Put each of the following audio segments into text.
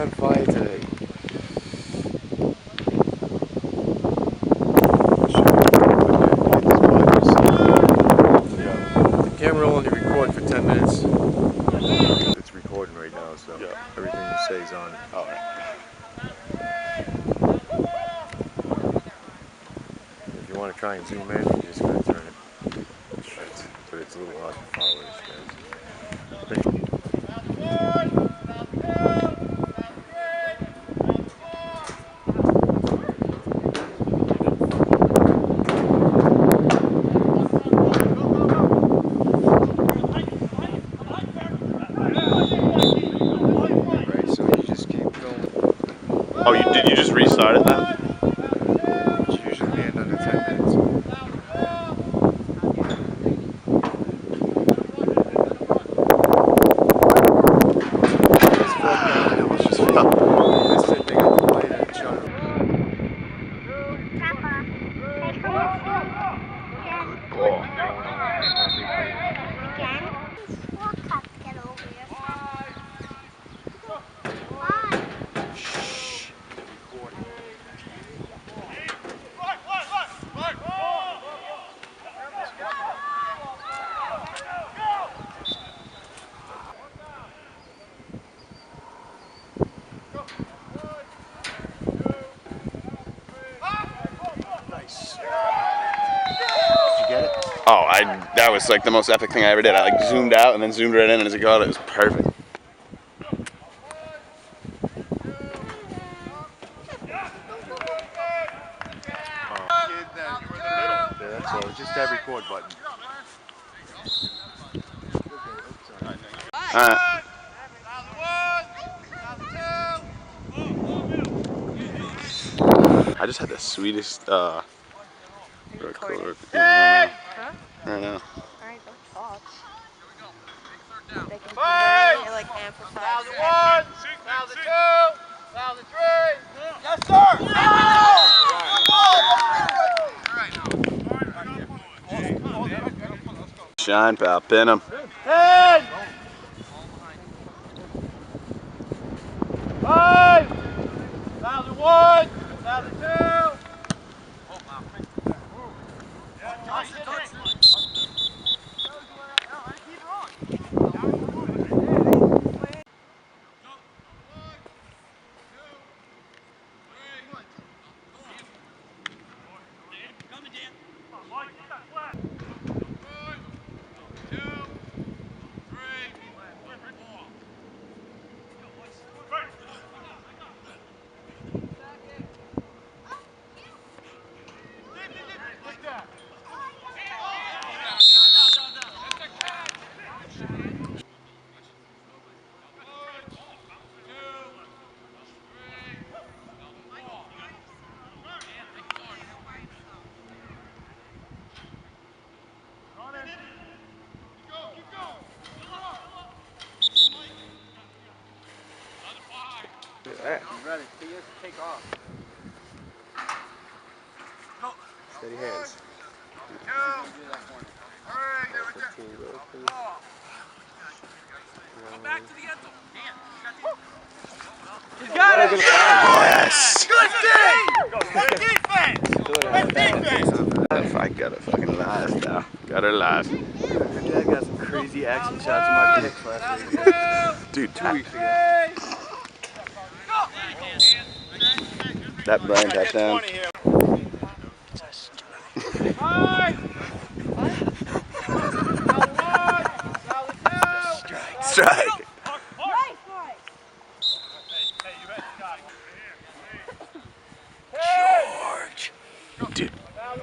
on fire today. The camera will only record for 10 minutes. It's recording right now, so everything you say is on. All right. If you want to try and zoom in, you're just going to turn it. But it's a little hard to follow this, guys. Oh, did you just restart it then? It's usually end under 10 minutes. Let's just stop. That's it, they got the light and shut it. Oh, that was like the most epic thing I ever did. I like zoomed out and then zoomed right in, and as it got, it was perfect. Yeah, that's all. Just that record button. I just had the sweetest record. Huh? I don't know. Alright, don't talk. They can really like amplify. 1,001, 1,002, 1,003. Yes, sir! Shine, pal. Pin him. 10! 5! 1,001, 1,002. Ready? He has to take off. Steady hands. 2, 3, come back to the end zone. He's got it! Yes! Good defense! Good defense! I got it fucking live now. Got her live. Your dad got some crazy action shots in my picks last week. Dude, 2 weeks ago. That Brian touchdown. Strike. George. Dude. Come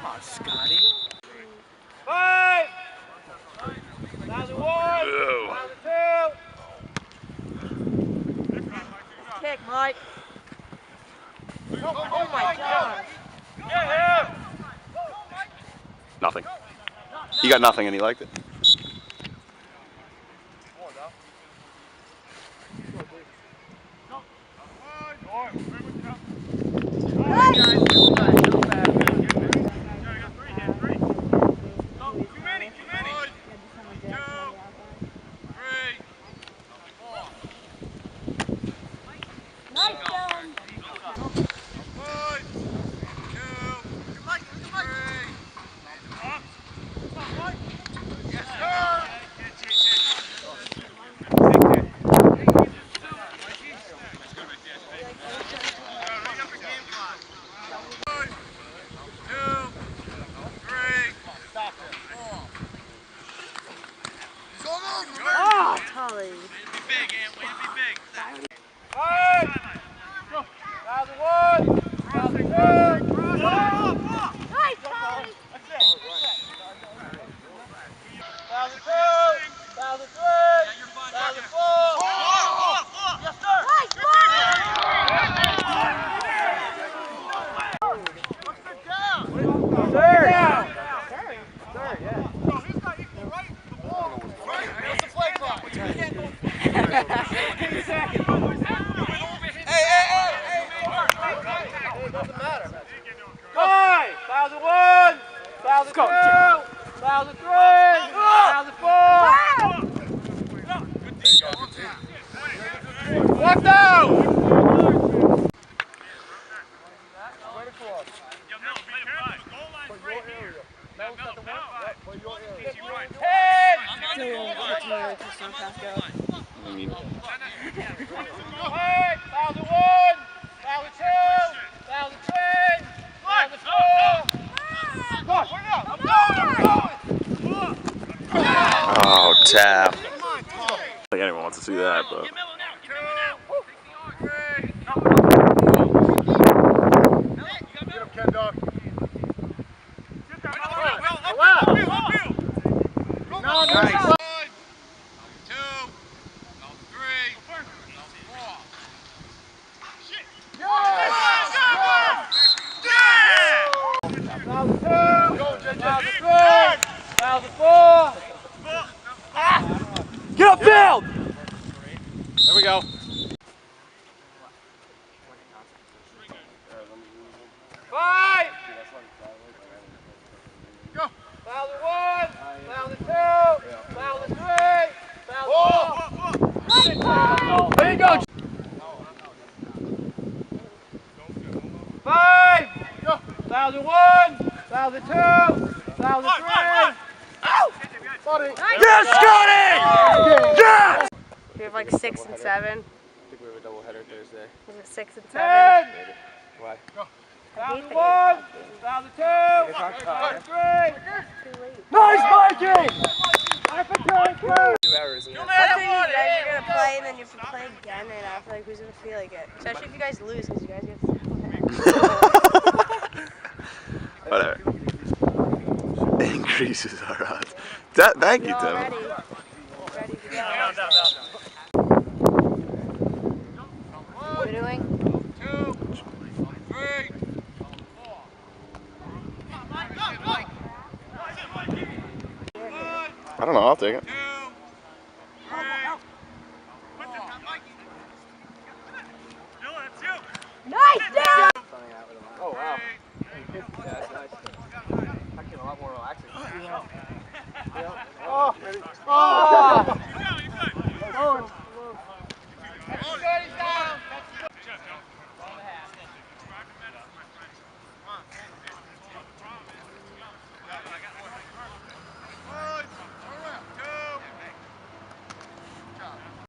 on, Scotty. 5! 1,001, 1,002. Kick, Mike. Oh my God. Get him! Nothing. He got nothing and he liked it. Left out! Oh, tap. I think anyone wants to see that, but. Get upfield! There we go. 5! Go! 1,001! 1,002! 1,003! 1,004! There you go! 5! 1,001! 1,002! 1,003! Yes, Scotty! Yes! We have like 6 and 7. I think we have a doubleheader Thursday. Is it 6 and 10! 7? Why? 1,001! 1,002! 1,003! Too late. Nice, Mikey! 2 hours. That's when you guys are gonna play and then you have to play again, and I feel like who's gonna feel like it? Especially if you guys lose, because you guys get Whatever. Increases our odds. Thank you, all Tim. ready. Ready to go. What are we doing? 2, 3, 4. I don't know, I'll take it. 2, 3. Nice, Dad! Oh, wow. Yeah, that's nice. Actually, a lot more relaxing. Oh!